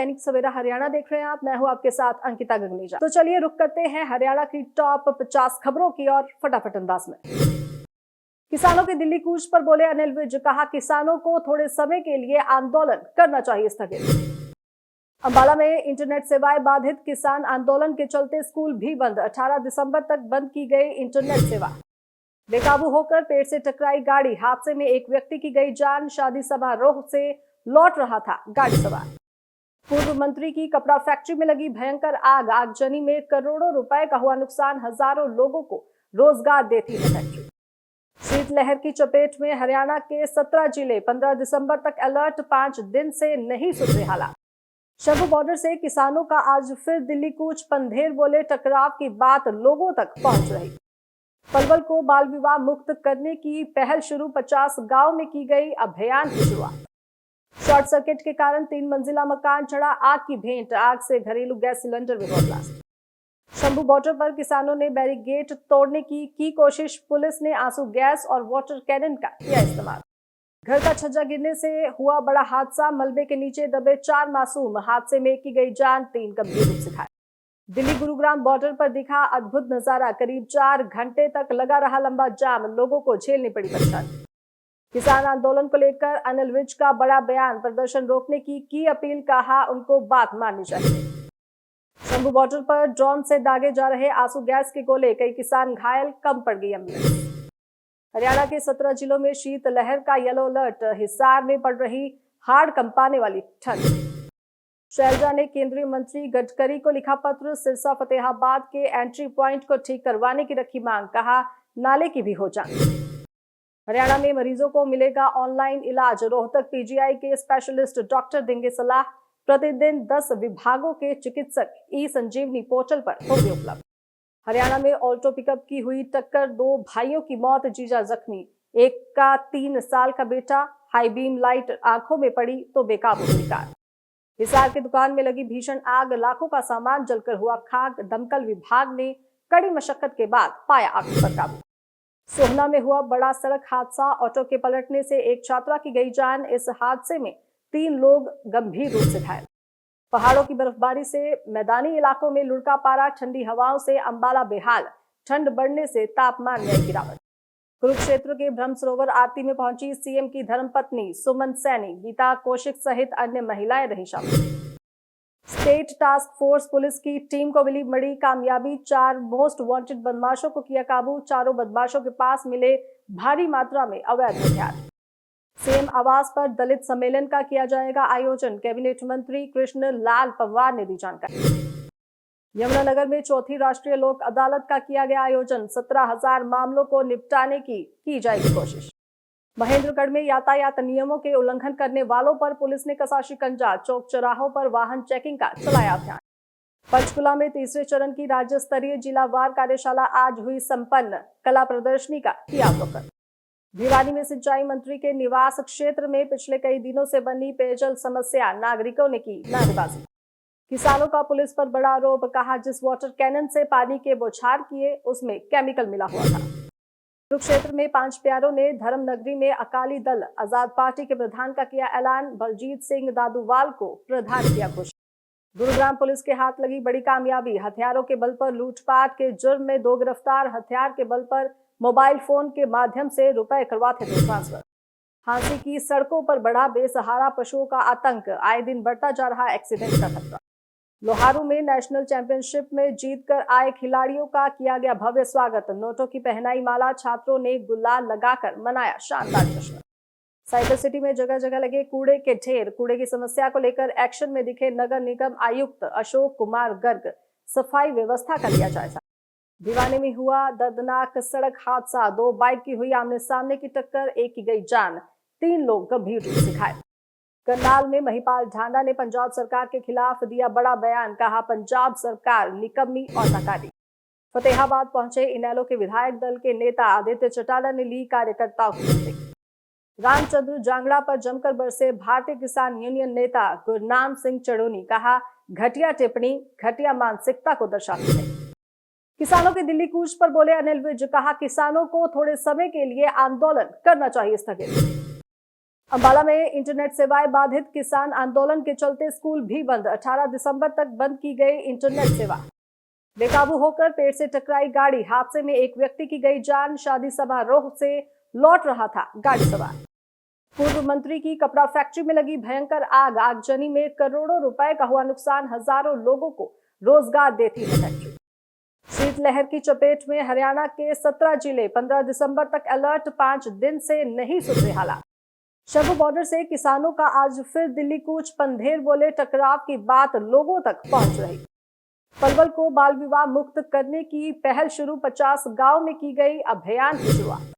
दैनिक सवेरा हरियाणा देख रहे हैं आप। मैं हूं आपके साथ अंकिता गगनेजा। तो चलिए रुक करते हैं हरियाणा की टॉप 50 खबरों की और फटाफट अंदाज में। किसानों के दिल्ली कूच पर बोले अनिल विज, कहा किसानों को थोड़े समय के लिए आंदोलन करना चाहिए स्थगित। अंबाला में इंटरनेट सेवाएं बाधित, किसान आंदोलन के चलते स्कूल भी बंद। 18 दिसंबर तक बंद की गई इंटरनेट सेवा। बेकाबू होकर पेड़ से टकराई गाड़ी, हादसे में एक व्यक्ति की गई जान। शादी समारोह से लौट रहा था गाड़ी सवार। पूर्व मंत्री की कपड़ा फैक्ट्री में लगी भयंकर आग, आगजनी में करोड़ों रुपए का हुआ नुकसान। हजारों लोगों को रोजगार देती है फैक्ट्री। शीतलहर की चपेट में हरियाणा के 17 जिले, 15 दिसंबर तक अलर्ट। 5 दिन से नहीं सुधरे हालात। शंभू बॉर्डर से किसानों का आज फिर दिल्ली कूच। पंधेर बोले टकराव की बात लोगों तक पहुंच रही। पलवल को बाल विवाह मुक्त करने की पहल शुरू, 50 गांव में की गई अभियान की शुरुआत। शॉर्ट सर्किट के कारण 3 मंजिला मकान चढ़ा आग की भेंट, आग से घरेलू गैस सिलेंडर में हुआ ब्लास्ट। शंभू बॉर्डर पर किसानों ने बैरिकेड तोड़ने की कोशिश, पुलिस ने आंसू गैस और वाटर कैनन का किया इस्तेमाल। घर का छज्जा गिरने से हुआ बड़ा हादसा, मलबे के नीचे दबे 4 मासूम, हादसे में एक की गई जान, 3 गंभीर रूप से घायल। दिल्ली गुरुग्राम बॉर्डर पर दिखा अद्भुत नजारा, करीब 4 घंटे तक लगा रहा लंबा जाम, लोगों को झेलनी पड़ी परेशानी। किसान आंदोलन को लेकर अनिल विज का बड़ा बयान, प्रदर्शन रोकने की अपील, कहा उनको बात माननी चाहिए। शंभू बॉर्डर पर ड्रोन से दागे जा रहे आंसू गैस के गोले, कई किसान घायल, कम पड़ गई एम्बुलेंस। हरियाणा के 17 जिलों में शीतलहर का येलो अलर्ट, हिसार में पड़ रही हाड़ कंपाने वाली ठंड। शैलजा ने केंद्रीय मंत्री गडकरी को लिखा पत्र, सिरसा फतेहाबाद के एंट्री पॉइंट को ठीक करवाने की रखी मांग, कहा नाले की भी हो जाए। हरियाणा में मरीजों को मिलेगा ऑनलाइन इलाज, रोहतक पीजीआई के स्पेशलिस्ट डॉक्टर देंगे सलाह। प्रतिदिन 10 विभागों के चिकित्सक ई संजीवनी पोर्टल पर होंगे उपलब्ध। हरियाणा में ऑल्टो पिकअप की हुई टक्कर, 2 भाइयों की मौत, जीजा जख्मी। एक का 3 साल का बेटा हाई बीम लाइट आंखों में पड़ी तो बेकाबू हुई कार। हिसार की दुकान में लगी भीषण आग, लाखों का सामान जलकर हुआ खाक। दमकल विभाग ने कड़ी मशक्कत के बाद पाया आग पर काबू। सोहना में हुआ बड़ा सड़क हादसा, ऑटो के पलटने से एक छात्रा की गई जान। इस हादसे में 3 लोग गंभीर रूप से घायल। पहाड़ों की बर्फबारी से मैदानी इलाकों में लुढ़का पारा, ठंडी हवाओं से अंबाला बेहाल, ठंड बढ़ने से तापमान में आई गिरावट। कुरुक्षेत्र के ब्रह्म सरोवर आरती में पहुंची सीएम की धर्मपत्नी सुमन सैनी, गीता कौशिक सहित अन्य महिलाएं रही शामिल। स्टेट टास्क फोर्स पुलिस की टीम को मिली बड़ी कामयाबी, 4 मोस्ट वांटेड बदमाशों को किया काबू। चारों बदमाशों के पास मिले भारी मात्रा में अवैध हथियार। सीएम आवास पर दलित सम्मेलन का किया जाएगा आयोजन, कैबिनेट मंत्री कृष्ण लाल पंवार ने दी जानकारी। यमुनानगर में 4थी राष्ट्रीय लोक अदालत का किया गया आयोजन, 17,000 मामलों को निपटाने की जाएगी कोशिश। महेंद्रगढ़ में यातायात नियमों के उल्लंघन करने वालों पर पुलिस ने कसा शिकंजा, चौक चौराहों पर वाहन चेकिंग का चलाया अभियान। पंचकुला में तीसरे चरण की राज्य स्तरीय जिलावार कार्यशाला आज हुई संपन्न, कला प्रदर्शनी का किया अवलोकन। भिवानी में सिंचाई मंत्री के निवास क्षेत्र में पिछले कई दिनों से बनी पेयजल समस्या, नागरिकों ने की नारेबाजी। किसानों का पुलिस पर बड़ा आरोप, कहा जिस वाटर कैनन से पानी के बौछार किए उसमें केमिकल मिला हुआ था। कुरुक्षेत्र में 5 प्यारों ने धर्म नगरी में अकाली दल आजाद पार्टी के प्रधान का किया ऐलान, बलजीत सिंह दादूवाल को प्रधान किया घोषित। गुरुग्राम पुलिस के हाथ लगी बड़ी कामयाबी, हथियारों के बल पर लूटपाट के जुर्म में 2 गिरफ्तार, हथियार के बल पर मोबाइल फोन के माध्यम से रुपए करवाते थे ट्रांसफर। हांसी की सड़कों पर बढ़ा बेसहारा पशुओं का आतंक, आए दिन बढ़ता जा रहा एक्सीडेंट का खतरा। लोहारू में नेशनल चैंपियनशिप में जीतकर आए खिलाड़ियों का किया गया भव्य स्वागत, नोटों की पहनाई माला, छात्रों ने गुलाल लगाकर मनाया शानदार जश्न। साइबर सिटी में जगह जगह लगे कूड़े के ढेर, कूड़े की समस्या को लेकर एक्शन में दिखे नगर निगम आयुक्त अशोक कुमार गर्ग, सफाई व्यवस्था का लिया जायजा। भिवानी में हुआ दर्दनाक सड़क हादसा, 2 बाइक की हुई आमने सामने की टक्कर, एक की गई जान, 3 लोग गंभीर रूप से घायल। करनाल में महिपाल ढांडा ने पंजाब सरकार के खिलाफ दिया बड़ा बयान, कहा पंजाब सरकार निकम्मी और नाकारी। फतेहाबाद पहुंचे इनेलो के विधायक दल के नेता आदित्य चटाला ने ली कार्यकर्ताओं की मीटिंग। रामचंद्र जांगड़ा पर जमकर बरसे भारतीय किसान यूनियन नेता गुरनाम सिंह चढ़ोनी, कहा घटिया टिप्पणी घटिया मानसिकता को दर्शाती है। किसानों के दिल्ली कूच पर बोले अनिल विज, कहा किसानों को थोड़े समय के लिए आंदोलन करना चाहिए स्थगित। अंबाला में इंटरनेट सेवाएं बाधित, किसान आंदोलन के चलते स्कूल भी बंद। 18 दिसंबर तक बंद की गई इंटरनेट सेवा। बेकाबू होकर पेड़ से टकराई गाड़ी, हादसे में एक व्यक्ति की गई जान। शादी समारोह से लौट रहा था गाड़ी सवार। पूर्व मंत्री की कपड़ा फैक्ट्री में लगी भयंकर आग, आगजनी में करोड़ों रुपए का हुआ नुकसान। हजारों लोगों को रोजगार देती है फैक्ट्री। शीतलहर की चपेट में हरियाणा के 17 जिले, 15 दिसंबर तक अलर्ट, 5 दिन से नहीं सुधरे हालात। शंभू बॉर्डर से किसानों का आज फिर दिल्ली कूच। पंधेर बोले टकराव की बात लोगों तक पहुंच रही। पलवल को बाल विवाह मुक्त करने की पहल शुरू, 50 गांव में की गई अभियान की शुरुआत।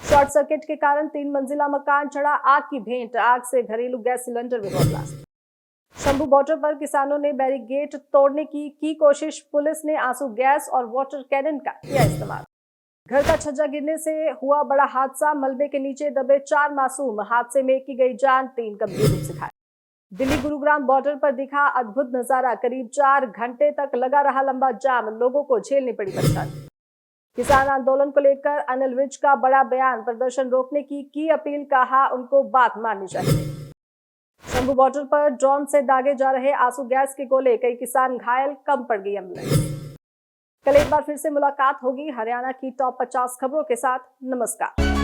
शॉर्ट सर्किट के कारण 3 मंजिला मकान चढ़ा आग की भेंट, आग से घरेलू गैस सिलेंडर में हुआ ब्लास्ट। शंभू बॉर्डर पर किसानों ने बैरिकेड तोड़ने की कोशिश, पुलिस ने आंसू गैस और वाटर कैनन का किया इस्तेमाल। घर का छज्जा गिरने से हुआ बड़ा हादसा, मलबे के नीचे दबे 4 मासूम, हादसे में एक की गई जान, 3 गंभीर रूप से घायल। दिल्ली गुरुग्राम बॉर्डर पर दिखा अद्भुत नजारा, करीब 4 घंटे तक लगा रहा लंबा जाम, लोगों को झेलनी पड़ी परेशानी। किसान आंदोलन को लेकर अनिल विज का बड़ा बयान, प्रदर्शन रोकने की अपील, कहा उनको बात माननी चाहिए। शंभू बॉर्डर पर ड्रोन से दागे जा रहे आंसू गैस के गोले, कई किसान घायल, कम पड़ गई एम्बुलेंस। कल एक बार फिर से मुलाकात होगी हरियाणा की टॉप 50 खबरों के साथ। नमस्कार।